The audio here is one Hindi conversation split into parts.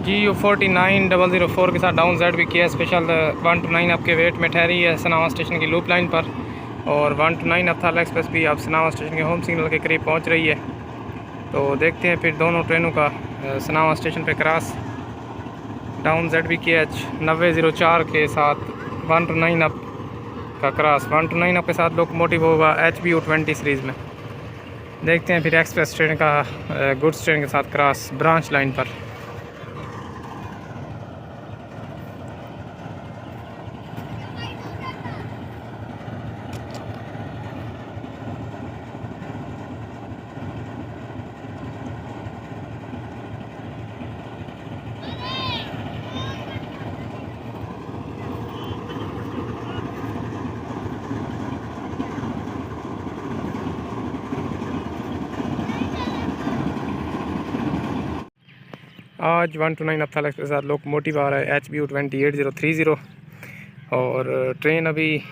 GU49004 के साथ डाउन जेड भी किया स्पेशल 129 आपके वेट में ठहरी है सनावा स्टेशन की लूप लाइन पर। और 129 अब्थाल एक्सप्रेस भी अब सनावा स्टेशन के होम सिग्नल के करीब पहुंच रही है। तो देखते हैं फिर दोनों ट्रेनों का सनावा स्टेशन पे क्रॉस। डाउन जेड भी किया 9004 के साथ 129 अप का क्रॉस। 129 अप के साथ लोकोमोटिव होगा HBU20 सीरीज़ में। देखते हैं फिर एक्सप्रेस ट्रेन का गुड्स ट्रेन के साथ क्रॉस ब्रांच लाइन पर। आज 129 अब्थाल एक्सप्रेस के साथ लोकोमोटिव आ रहा है HBU20 और ट्रेन अभी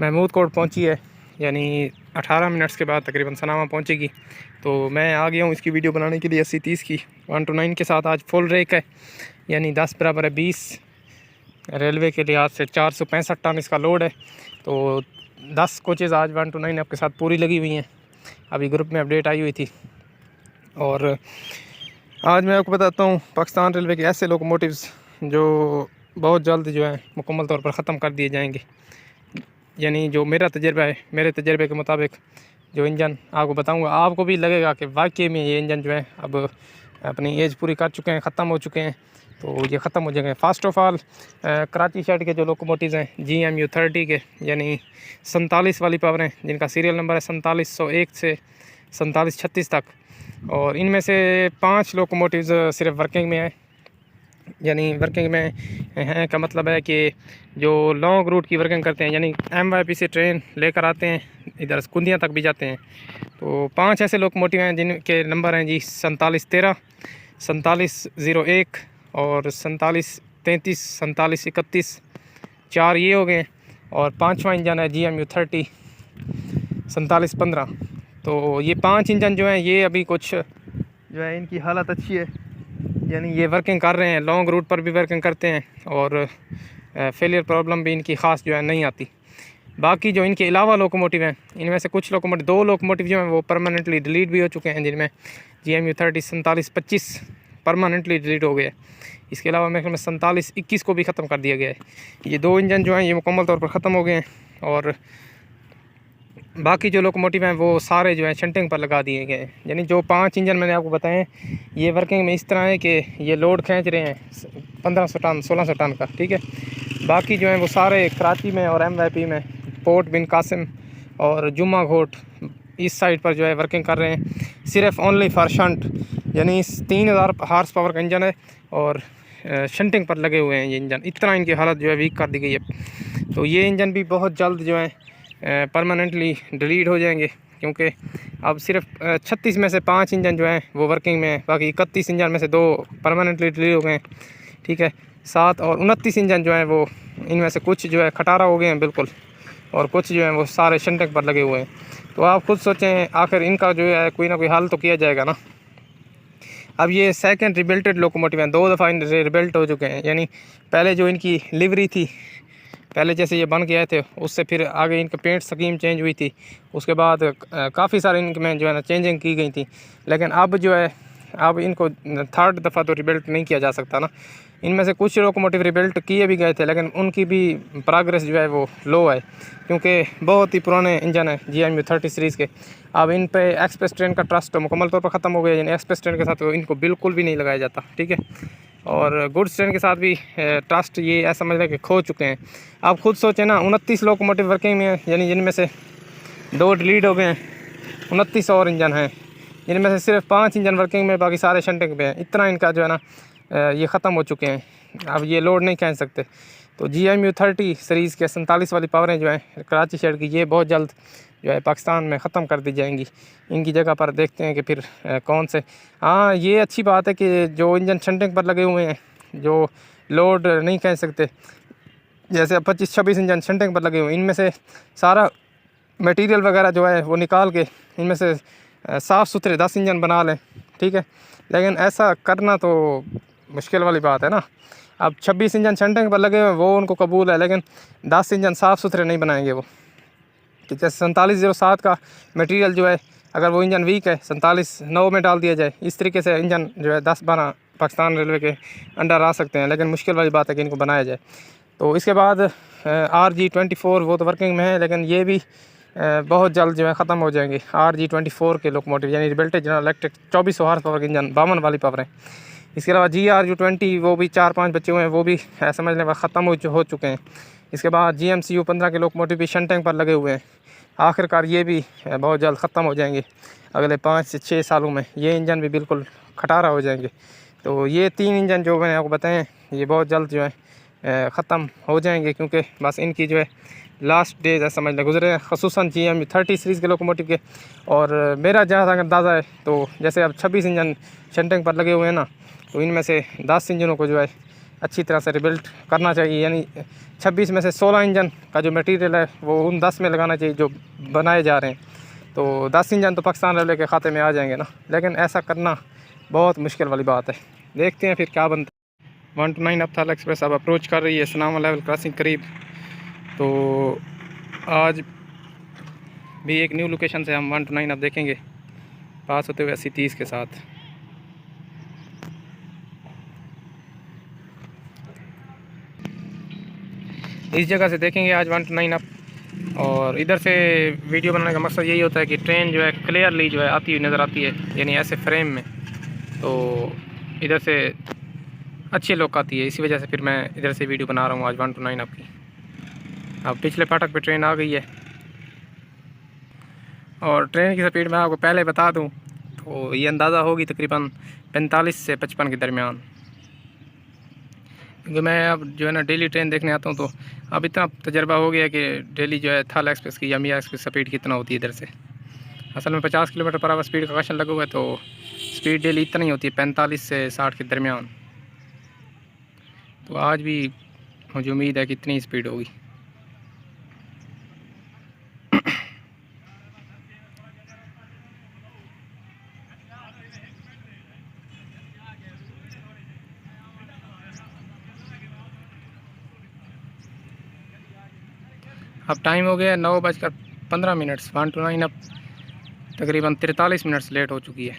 महमूद कोट पहुंची है, यानी 18 मिनट्स के बाद तकरीबन सनामा पहुंचेगी। तो मैं आ गया हूं इसकी वीडियो बनाने के लिए 80-30 की। 129 के साथ आज फुल रेक है, यानी 10 बराबर है 20। रेलवे के लिहाज से 465 टन इसका लोड है। तो 10 कोचेज़ आज 129 आपके साथ पूरी लगी हुई हैं। अभी ग्रुप में अपडेट आई हुई थी। और आज मैं आपको बताता हूँ पाकिस्तान रेलवे के ऐसे लोकोमोटिव्स जो बहुत जल्द जो है मुकम्मल तौर पर ख़त्म कर दिए जाएंगे। यानी जो मेरा तजर्बा है, मेरे तजर्बे के मुताबिक जो इंजन आपको बताऊंगा, आपको भी लगेगा कि वाकई में ये इंजन जो है अब अपनी एज पूरी कर चुके हैं, ख़त्म हो चुके हैं। तो ये ख़त्म हो जाएंगे। First of all Karachi shed के जो लोकोमोटिव्स हैं GMU30 के, यानी 47 वाली पावर हैं, जिनका सीरियल नंबर है 4701 से 4736 तक। और इनमें से 5 लोकोमोटिव्स सिर्फ वर्किंग में हैं। यानी वर्किंग में हैं का मतलब है कि जो लॉन्ग रूट की वर्किंग करते हैं, यानी MYP से ट्रेन लेकर आते हैं, इधर कुंदियाँ तक भी जाते हैं। तो 5 ऐसे लोकोमोटिव हैं जिनके नंबर हैं जी 4713, 4701 और 4733, 4731। 4 ये हो गए। और 5वां इंजन है GMU30 4715। तो ये 5 इंजन जो हैं ये अभी कुछ जो है इनकी हालत अच्छी है, यानी ये वर्किंग कर रहे हैं, लॉन्ग रूट पर भी वर्किंग करते हैं और फेलियर प्रॉब्लम भी इनकी ख़ास जो है नहीं आती। बाकी जो इनके अलावा लोकोमोटिव हैं, इनमें से कुछ लोकोमोटिव, 2 लोकोमोटिव जो हैं वो परमानेंटली डिलीट भी हो चुके हैं, जिनमें GMU30 4725 परमानेंटली डिलीट हो गया। इसके अलावा मेरे ख्याल में 4721 को भी ख़त्म कर दिया गया है। ये 2 इंजन जो हैं ये मुकम्मल तौर पर ख़त्म हो गए हैं। और बाकी जो लोकोमोटिव हैं वो सारे जो है शंटिंग पर लगा दिए गए हैं। यानी जो 5 इंजन मैंने आपको बताए हैं ये वर्किंग में इस तरह है कि ये लोड खींच रहे हैं 1500 टन 1600 टन का, ठीक है। बाकी जो है वो सारे कराची में और MYP में, पोर्ट बिन कासिम और जुम्मा घोट इस साइड पर जो है वर्किंग कर रहे हैं, सिर्फ ओनली फॉर शंट। यानी 3000 हार्स पावर का इंजन है और शंटिंग पर लगे हुए हैं ये इंजन। इतना इनकी हालत जो है वीक कर दी गई है। तो ये इंजन भी बहुत जल्द जो है परमानेंटली डिलीट हो जाएंगे, क्योंकि अब सिर्फ 36 में से 5 इंजन जो हैं वो वर्किंग में है। बाकी 31 इंजन में से 2 परमानेंटली डिलीट हो गए हैं, ठीक है। 7 और 29 इंजन जो हैं वो इनमें से कुछ जो है खटारा हो गए हैं बिल्कुल, और कुछ जो हैं वो सारे शंटक पर लगे हुए हैं। तो आप खुद सोचें आखिर इनका जो है कोई ना कोई हल तो किया जाएगा ना। अब ये सेकंड रिबिल्टेड लोकोमोटिव हैं, 2 दफ़ा इन रिबिल्ट हो चुके हैं। यानी पहले जो इनकी लिवरी थी, पहले जैसे ये बन के आए थे, उससे फिर आगे इनका पेंट स्कीम चेंज हुई थी। उसके बाद काफ़ी सारे इनमें जो है ना चेंजिंग की गई थी। लेकिन अब जो है अब इनको 3rd दफ़ा तो रिबिल्ट नहीं किया जा सकता ना। इनमें से कुछ लोकोमोटिव रिबिल्ट किए भी गए थे, लेकिन उनकी भी प्रोग्रेस जो है वो लो है, क्योंकि बहुत ही पुराने इंजन है GMU30 सीरीज़ के। अब इन पे एक्सप्रेस ट्रेन का ट्रस्ट तो मुकम्मल तौर पर ख़त्म हो गया, यानी एक्सप्रेस ट्रेन के साथ तो इनको बिल्कुल भी नहीं लगाया जाता, ठीक है। और गुड्स ट्रेन के साथ भी ट्रस्ट ये ऐसा समझ लें कि खो चुके हैं। आप खुद सोचें ना, 29 लोकोमोटिव वर्किंग में है, यानी जिनमें से 2 डिलीट हो गए हैं, 29 और इंजन हैं, जिनमें से सिर्फ 5 इंजन वर्किंग में, बाकी सारे शंटिंग पे हैं। इतना इनका जो है ना ये ख़त्म हो चुके हैं, अब ये लोड नहीं खींच सकते। तो GMU30 सीरीज़ के 47 वाली पावरें जो हैं कराची शहर की, ये बहुत जल्द जो है पाकिस्तान में ख़त्म कर दी जाएंगी। इनकी जगह पर देखते हैं कि फिर कौन से। हाँ, ये अच्छी बात है कि जो इंजन शंटिंग पर लगे हुए हैं, जो लोड नहीं खींच सकते, जैसे 25-26 इंजन शंटिंग पर लगे हुए हैं, इनमें से सारा मटेरियल वगैरह जो है वो निकाल के इनमें से साफ़ सुथरे 10 इंजन बना लें, ठीक है। लेकिन ऐसा करना तो मुश्किल वाली बात है ना। अब 26 इंजन शंटिंग पर लगे हुए वो उनको कबूल है, लेकिन 10 इंजन साफ़ सुथरे नहीं बनाएंगे वो। कि जैसे 4707 का मटेरियल जो है, अगर वो इंजन वीक है 47-9 में डाल दिया जाए, इस तरीके से इंजन जो है 10-12 पाकिस्तान रेलवे के अंडर आ सकते हैं, लेकिन मुश्किल वाली बात है कि इनको बनाया जाए। तो इसके बाद RG24 वो तो वर्किंग में है, लेकिन ये भी बहुत जल्द जो है ख़त्म हो जाएंगे। RG24 के लोकोमोटिव यानी रिबिल्टेड जनरल इलेक्ट्रिक 2400 हॉर्स पावर के इंजन 52 वाली पावर है। इसके अलावा GRU20 वो भी 4-5 बच्चे हुए हैं, वो भी समझ लें ख़त्म हो चुके हैं। इसके बाद GMCU 15 के लोकोमोटिव भी शंटिंग पर लगे हुए हैं। आखिरकार ये भी बहुत जल्द ख़त्म हो जाएंगे, अगले 5 से 6 सालों में ये इंजन भी बिल्कुल खटारा हो जाएंगे। तो ये 3 इंजन जो मैंने आपको बताएं ये बहुत जल्द जो है ख़त्म हो जाएंगे, क्योंकि बस इनकी जो है लास्ट डेज है समझ लें गुजरे हैं, ख़ुसूसन GM30 सीरीज़ के लोकोमोटिव के। और मेरा जहाँ तक अंदाज़ा है तो जैसे अब 26 इंजन शंटिंग पर लगे हुए हैं ना, तो इनमें से 10 इंजनों को जो है अच्छी तरह से रिबिल्ट करना चाहिए, यानी 26 में से 16 इंजन का जो मटेरियल है वो उन 10 में लगाना चाहिए जो बनाए जा रहे हैं। तो 10 इंजन तो पाकिस्तान रेलवे के खाते में आ जाएंगे ना, लेकिन ऐसा करना बहुत मुश्किल वाली बात है। देखते हैं फिर क्या बनता है। 129 अब्थाल एक्सप्रेस अब अप्रोच कर रही है सनामा लेवल क्रॉसिंग करीब। तो आज भी एक न्यू लोकेशन से हम 129 अब देखेंगे पास होते हुए 80-30 के साथ। इस जगह से देखेंगे आज 129 अप। और इधर से वीडियो बनाने का मकसद यही होता है कि ट्रेन जो है क्लियरली जो है आती हुई नज़र आती है, यानी ऐसे फ्रेम में, तो इधर से अच्छी लुक आती है। इसी वजह से फिर मैं इधर से वीडियो बना रहा हूँ आज 129 अप की। अब पिछले फाटक पे ट्रेन आ गई है और ट्रेन की स्पीड मैं आपको पहले बता दूँ तो ये अंदाज़ा होगी तकरीबन 45 से 55 के दरमियान, क्योंकि मैं अब जो है ना डेली ट्रेन देखने आता हूँ, तो अब इतना तजर्बा हो गया कि डेली जो है थाल एक्सप्रेस की या मियाँ एक्सप्रेस स्पीड कितना होती है इधर से। असल में 50 किलोमीटर पर आवर स्पीड का कशन लगा हुआ है, तो स्पीड डेली इतना ही होती है 45 से 60 के दरमियान। तो आज भी मुझे उम्मीद है कि इतनी स्पीड होगी। अब टाइम हो गया 9:15। 129 अब तकरीबन 43 मिनट लेट हो चुकी है।